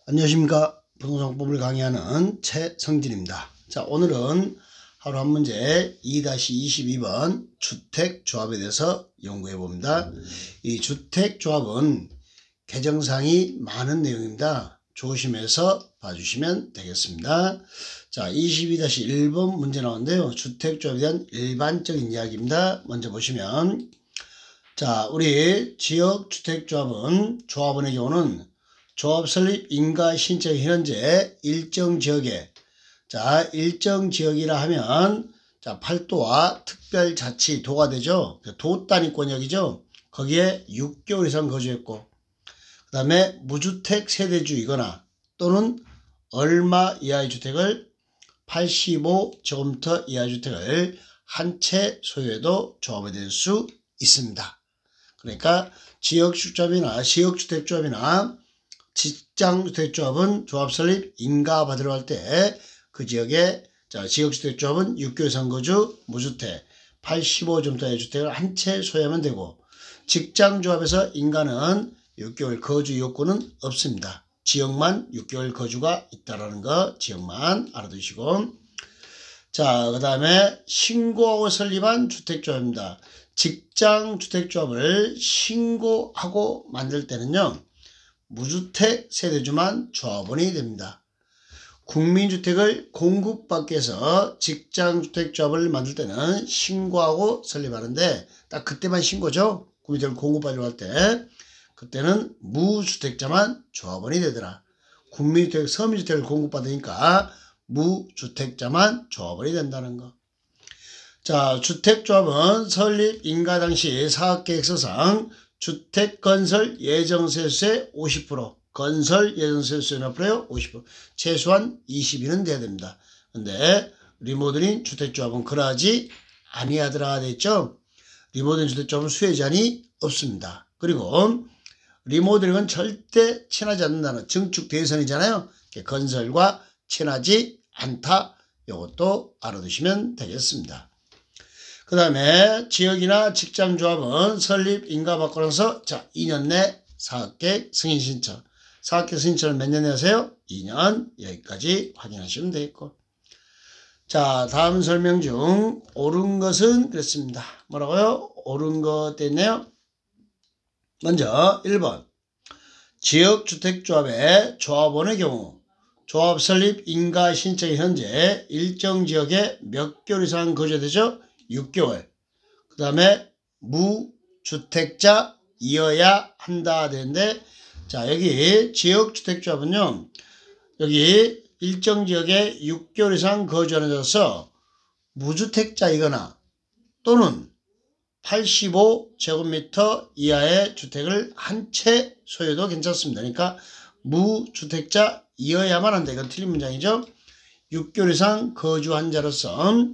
안녕하십니까. 부동산법을 강의하는 최성진입니다. 자, 오늘은 하루 한 문제 2-22번 주택조합에 대해서 연구해 봅니다. 이 주택조합은 개정사항이 많은 내용입니다. 조심해서 봐주시면 되겠습니다. 자, 22-1번 문제 나오는데요. 주택조합에 대한 일반적인 이야기입니다. 먼저 보시면, 자, 우리 지역주택조합은 조합원의 경우는 조합 설립 인가 신청 현재 일정 지역에, 자, 일정 지역이라 하면, 자, 팔도와 특별자치도가 되죠. 도 단위권역이죠. 거기에 6개월 이상 거주했고, 그 다음에 무주택 세대주이거나 또는 얼마 이하의 주택을 85제곱미터 이하의 주택을 한 채 소유해도 조합이 될 수 있습니다. 그러니까 지역주택조합이나 직장주택조합은 조합 설립 인가 받으러 갈 때 그 지역에, 자, 지역주택조합은 6개월 이상 거주 무주택 85제곱미터의 주택을 한 채 소유하면 되고, 직장조합에서 인가는 6개월 거주 요건은 없습니다. 지역만 6개월 거주가 있다라는 거 지역만 알아두시고, 자, 그 다음에 신고하고 설립한 주택조합입니다. 직장주택조합을 신고하고 만들 때는요, 무주택 세대주만 조합원이 됩니다. 국민주택을 공급받기 위해서 직장주택조합을 만들 때는 신고하고 설립하는데, 딱 그때만 신고죠. 국민주택을 공급받으러 갈 때. 그때는 무주택자만 조합원이 되더라. 국민주택, 서민주택을 공급받으니까 무주택자만 조합원이 된다는 거. 자, 주택조합은 설립 인가 당시 사업계획서상 주택건설 예정세수의 50%, 건설 예정세수의 몇 프로요? 50%. 최소한 20일은 돼야 됩니다. 근데 리모델링 주택조합은 그러하지 아니하더라 됐죠? 리모델링 주택조합은 수혜제한이 없습니다. 그리고 리모델링은 절대 친하지 않는다는 증축 대선이잖아요. 건설과 친하지 않다. 이것도 알아두시면 되겠습니다. 그 다음에 지역이나 직장조합은 설립 인가 받고 나서, 자, 2년 내 사업계획 승인 신청. 사업계획 신청을 몇 년에 하세요? 2년. 여기까지 확인하시면 되겠고. 자, 다음 설명 중 옳은 것은 그랬습니다. 뭐라고요? 옳은 것 됐네요. 먼저 1번. 지역주택조합의 조합원의 경우 조합 설립 인가 신청이 현재 일정 지역에 몇 개월 이상 거주되죠? 6개월. 그 다음에 무주택자이어야 한다 되는데, 자, 여기 지역주택조합은요, 여기 일정 지역에 6개월 이상 거주하는 자로서 무주택자이거나 또는 85제곱미터 이하의 주택을 한 채 소유도 괜찮습니다. 그러니까 무주택자이어야만 한다. 이건 틀린 문장이죠. 6개월 이상 거주한 자로서,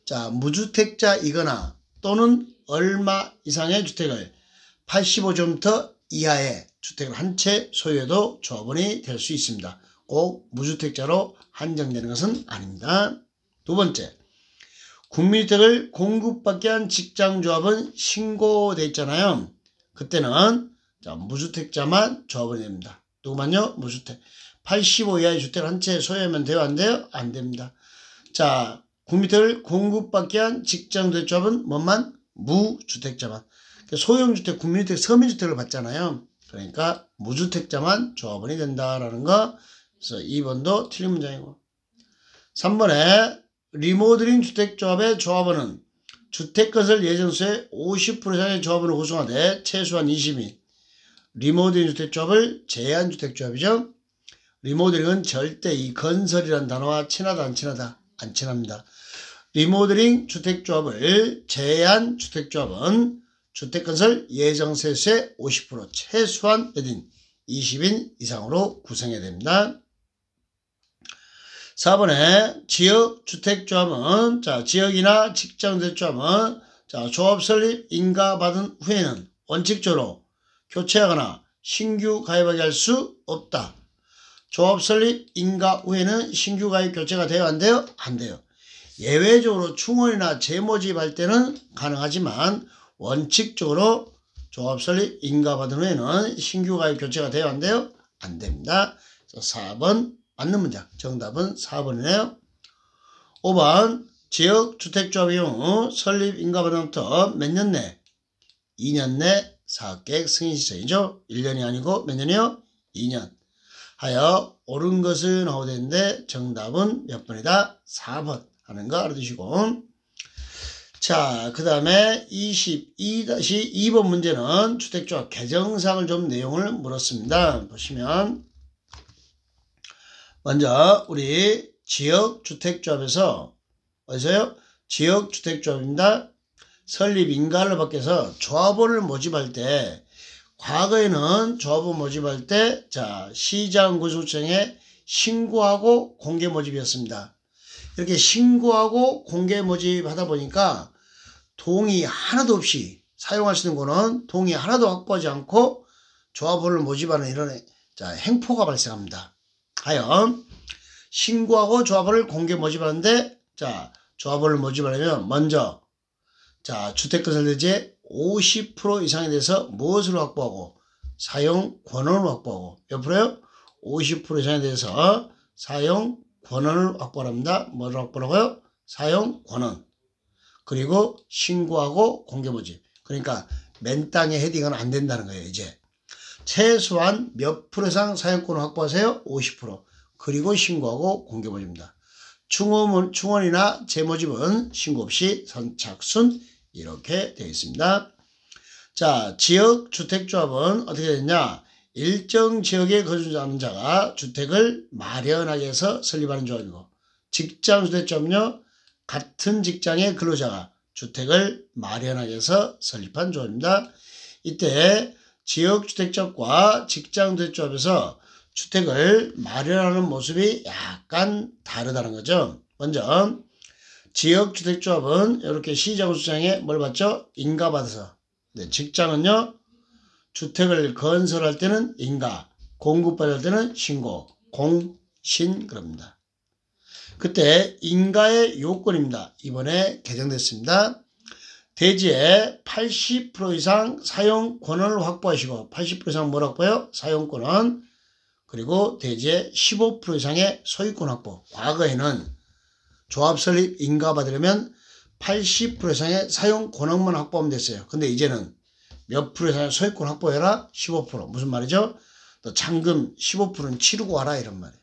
자, 무주택자이거나 또는 얼마 이상의 주택을 85제곱미터 이하의 주택을 한 채 소유해도 조합원이 될 수 있습니다. 꼭 무주택자로 한정되는 것은 아닙니다. 두 번째, 국민주택을 공급받기 위한 직장조합은 신고되어 있잖아요. 그때는, 자, 무주택자만 조합원이 됩니다. 누구만요? 무주택. 85 이하의 주택을 한 채 소유하면 돼요? 안 돼요? 안 됩니다. 자, 국민주택을 공급받기 위한 직장주택조합은 뭐만? 무주택자만. 소형주택, 국민주택, 서민주택을 받잖아요. 그러니까 무주택자만 조합원이 된다라는 거. 그래서 2번도 틀린 문장이고. 3번에 리모델링 주택조합의 조합원은 주택건설 예정수의 50% 이상의 조합원을 구성하되 최소한 20인. 리모델링 주택조합을 제한주택조합이죠. 리모델링은 절대 이 건설이라는 단어와 친하다 안 친하다? 안 친합니다. 리모델링 주택조합을 제한 주택조합은 주택건설 예정세수의 50% 최소한 몇인? 20인 이상으로 구성해야 됩니다. 4번에 지역주택조합은, 자, 지역이나 직장주택조합은, 자, 조합 설립 인가 받은 후에는 원칙적으로 교체하거나 신규 가입하게 할 수 없다. 조합 설립 인가 후에는 신규 가입 교체가 돼요? 안 돼요? 안 돼요. 예외적으로 충원이나 재모집할 때는 가능하지만 원칙적으로 조합 설립 인가 받은 후에는 신규 가입 교체가 돼요? 안 돼요? 안 됩니다. 자, 4번 맞는 문장. 정답은 4번이네요. 5번 지역주택조합이용 설립 인가받음부터 몇 년 내? 2년 내 사업계획 승인 시점이죠. 1년이 아니고 몇 년이요? 2년. 하여 옳은 것은 나오되는데 정답은 몇 번이다? 4번 하는 거 알아두시고. 자, 그 다음에 22-2번 문제는 주택조합 개정사항을 좀 내용을 물었습니다. 보시면 먼저 우리 지역주택조합에서 어디서요? 지역주택조합입니다. 설립 인가를 받기 위해서 조합원을 모집할 때 과거에는 조합원 모집할 때 자 시장군수청에 신고하고 공개 모집이었습니다. 이렇게 신고하고 공개 모집하다 보니까 동의 하나도 없이 사용할 수 있는 거는 동의 하나도 확보하지 않고 조합원을 모집하는 이런 행포가 발생합니다. 하여 신고하고 조합원을 공개 모집하는데 자 조합원을 모집하려면 먼저 자 주택건설대지의 50% 이상에 대해서 무엇을 확보하고 사용 권한을 확보하고 몇 프로요? 50% 이상에 대해서 사용 권한을 확보합니다. 뭐를 확보하고요? 사용 권한. 그리고 신고하고 공개 모집. 그러니까 맨 땅에 헤딩은 안 된다는 거예요. 이제 최소한 몇 프로 이상 사용권을 확보하세요? 50%. 그리고 신고하고 공개 모집입니다. 충원이나 재모집은 신고 없이 선착순 이렇게 되어 있습니다. 자, 지역주택조합은 어떻게 되냐? 일정 지역에 거주하는 자가 주택을 마련하기 위해서 설립하는 조합이고, 직장주택조합은요, 같은 직장의 근로자가 주택을 마련하기 위해서 설립한 조합입니다. 이때 지역주택조합과 직장주택조합에서 주택을 마련하는 모습이 약간 다르다는 거죠. 먼저 지역주택조합은 이렇게 시장군수청에 뭘 받죠? 인가받아서. 네, 직장은요 주택을 건설할 때는 인가, 공급받을 때는 신고, 공신 그럽니다. 그때 인가의 요건입니다. 이번에 개정됐습니다. 대지의 80% 이상 사용 권한을 확보하시고 80% 이상 뭘 확보해요? 사용권은. 그리고 대지의 15% 이상의 소유권 확보. 과거에는 조합 설립 인가 받으려면 80% 이상의 사용 권한만 확보하면 됐어요. 근데 이제는 몇 프로 이상의 소유권 확보해라? 15%. 무슨 말이죠? 너 잔금 15%는 치르고 와라 이런 말이에요.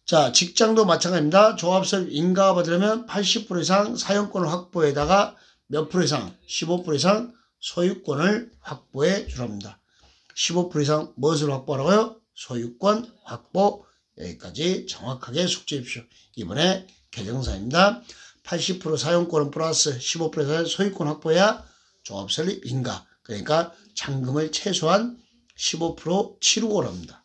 자, 직장도 마찬가지입니다. 조합 설립 인가 받으려면 80% 이상 사용권을 확보에다가 몇 프로 이상? 15% 이상 소유권을 확보해 주랍니다. 15% 이상 무엇을 확보하라고요? 소유권 확보. 여기까지 정확하게 숙지해 주십시오. 이번에 개정사입니다. 80% 사용권은 플러스 15% 이상의 소유권 확보해야 조합 설립 인가. 그러니까 잔금을 최소한 15% 치르고 합니다.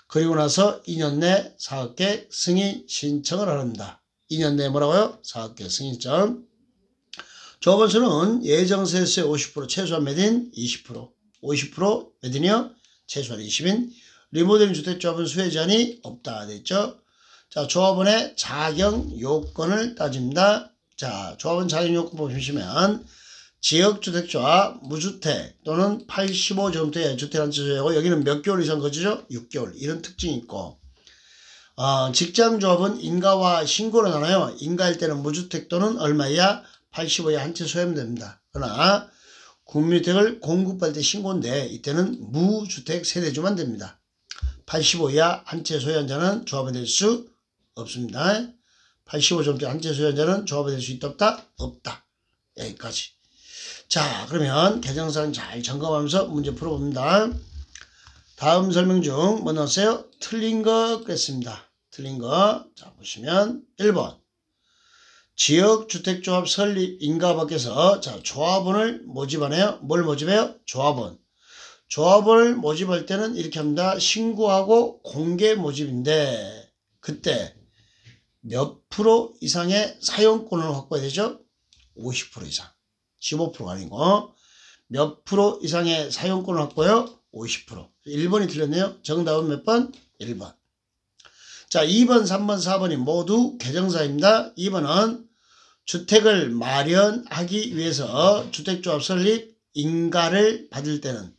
그리고 나서 2년 내 사업계획 승인 신청을 합니다. 2년 내 뭐라고요? 사업계획 승인 신청. 조합원 수는 예정세수의 50% 최소한 매진 20%. 50% 매진이요? 최소한 20인. 리모델링 주택조합은 수혜 제한이 없다 됐죠. 자, 조합원의 자격 요건을 따집니다. 자, 조합원 자격 요건 보시면 지역주택조합 무주택 또는 85제곱미터의 주택 한 채 소유하고 여기는 몇 개월 이상 거주죠? 6개월. 이런 특징이 있고 직장조합은 인가와 신고를 하나요? 인가일 때는 무주택 또는 얼마야? 85에 한 채 소유하면 됩니다. 그러나 국민주택을 공급할 때 신고인데 이때는 무주택 세대주만 됩니다. 85 이하 한 채 소유한 자는 조합이 될 수 없습니다. 85점대 한 채 소유한 자는 조합이 될 수 있다 없다? 없다. 여기까지. 자, 그러면 개정사항 잘 점검하면서 문제 풀어봅니다. 다음 설명 중 뭐 넣었어요? 틀린 거 그랬습니다. 틀린 거. 자, 보시면 1번. 지역주택조합 설립 인가 밖에서 자 조합원을 모집하네요. 뭘 모집해요? 조합원. 조합원을 모집할 때는 이렇게 합니다. 신고하고 공개 모집인데 그때 몇 프로 이상의 사용권을 확보해야 되죠? 50% 이상. 15%가 아니고 몇 프로 이상의 사용권을 확보해요? 50%. 1번이 틀렸네요. 정답은 몇 번? 1번. 자, 2번, 3번, 4번이 모두 개정사입니다. 2번은 주택을 마련하기 위해서 주택조합 설립 인가를 받을 때는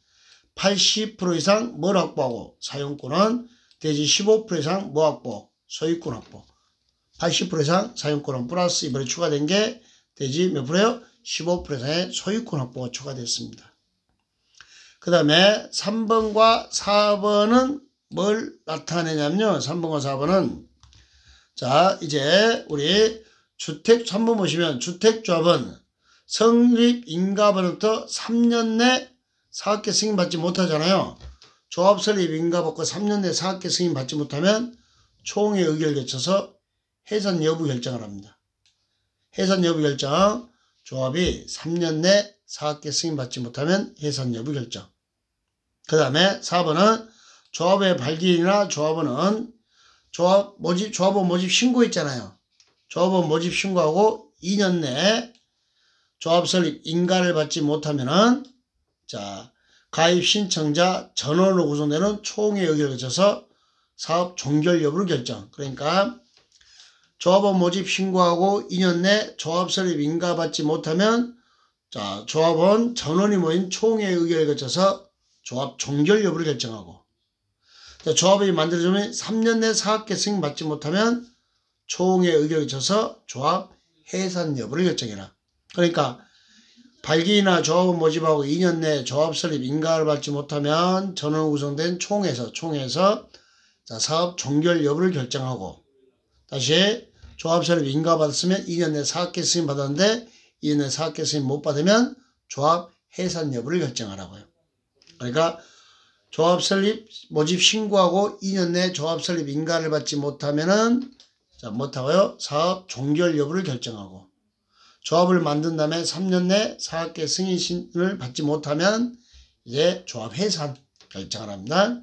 80% 이상 뭘 확보하고 사용권은 대지 15% 이상 뭐 확보? 소유권 확보. 80% 이상 사용권 플러스 이번에 추가된 게 대지 몇 프로요? 15% 이상의 소유권 확보가 추가됐습니다. 그 다음에 3번과 4번은 뭘 나타내냐면요. 3번과 4번은 자 이제 우리 주택 3번 보시면 주택조합은 성립 인가번부터 3년 내 사업계 승인받지 못하잖아요. 조합 설립 인가받고 3년 내 사업계 승인받지 못하면 총회 의결을 거쳐서 해산 여부 결정을 합니다. 해산 여부 결정 조합이 3년 내 사업계 승인받지 못하면 해산 여부 결정. 그 다음에 4번은 조합의 발기인이나 조합원은 조합원 모집 신고했잖아요. 조합원 모집 신고하고 2년 내에 조합 설립 인가를 받지 못하면은 자 가입 신청자 전원으로 구성되는 총회 의결을 거쳐서 사업 종결 여부를 결정. 그러니까 조합원 모집 신고하고 2년 내 조합 설립 인가 받지 못하면 자 조합원 전원이 모인 총회 의결을 거쳐서 조합 종결 여부를 결정하고 자, 조합이 만들어지면 3년 내 사업계 승인 받지 못하면 총회 의결을 거쳐서 조합 해산 여부를 결정해라. 그러니까 발기나 조합원 모집하고 2년 내 조합 설립 인가를 받지 못하면 전원 구성된 총회에서 자, 사업 종결 여부를 결정하고 다시 조합 설립 인가 받았으면 2년 내 사업계 승인 받았는데 2년 내 사업계 승인 못 받으면 조합 해산 여부를 결정하라고요. 그러니까 조합 설립 모집 신고하고 2년 내 조합 설립 인가를 받지 못하면은 자 못하고요. 사업 종결 여부를 결정하고 조합을 만든 다음에 3년 내 사업계 승인을 받지 못하면 이제 조합 해산 결정을 합니다.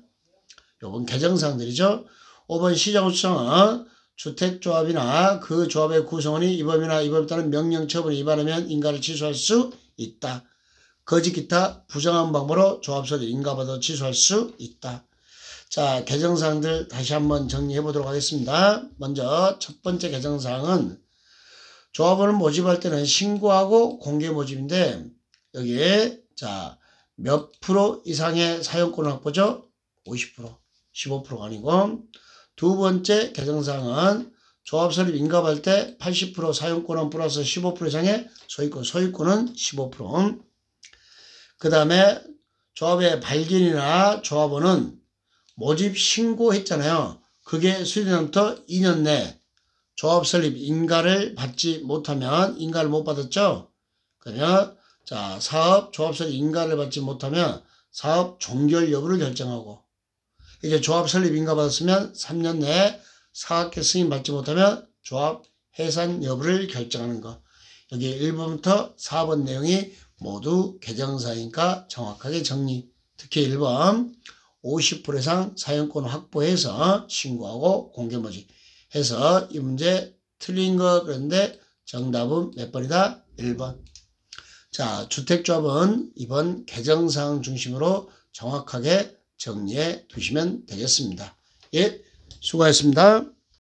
요건 개정사항들이죠. 5번 시장구청은 주택조합이나 그 조합의 구성원이 이 법이나 이 법에 따른 명령처분을 위반하면 인가를 취소할 수 있다. 거짓 기타 부정한 방법으로 조합설립 인가받아 취소할 수 있다. 자, 개정사항들 다시 한번 정리해 보도록 하겠습니다. 먼저 첫 번째 개정사항은 조합원을 모집할 때는 신고하고 공개 모집인데 여기에 자, 몇 프로 이상의 사용권 확보죠? 50%, 15%가 아니고 두 번째 개정사항은 조합 설립 인가받을 때 80% 사용권은 플러스 15% 이상의 소유권은 15%. 그 다음에 조합의 발견이나 조합원은 모집 신고했잖아요. 그게 수리되면부터 2년 내 조합 설립 인가를 받지 못하면 인가를 못 받았죠. 그러면 자 사업 조합 설립 인가를 받지 못하면 사업 종결 여부를 결정하고 이제 조합 설립 인가 받았으면 3년 내에 사업계 승인 받지 못하면 조합 해산 여부를 결정하는 거. 여기 1번부터 4번 내용이 모두 개정사항이니까 정확하게 정리. 특히 1번 50% 이상 사용권 확보해서 신고하고 공개 모집 해서 이 문제 틀린 거 그런데 정답은 몇 번이다? 1번. 자, 주택조합은 이번 개정사항 중심으로 정확하게 정리해 두시면 되겠습니다. 예, 수고하셨습니다.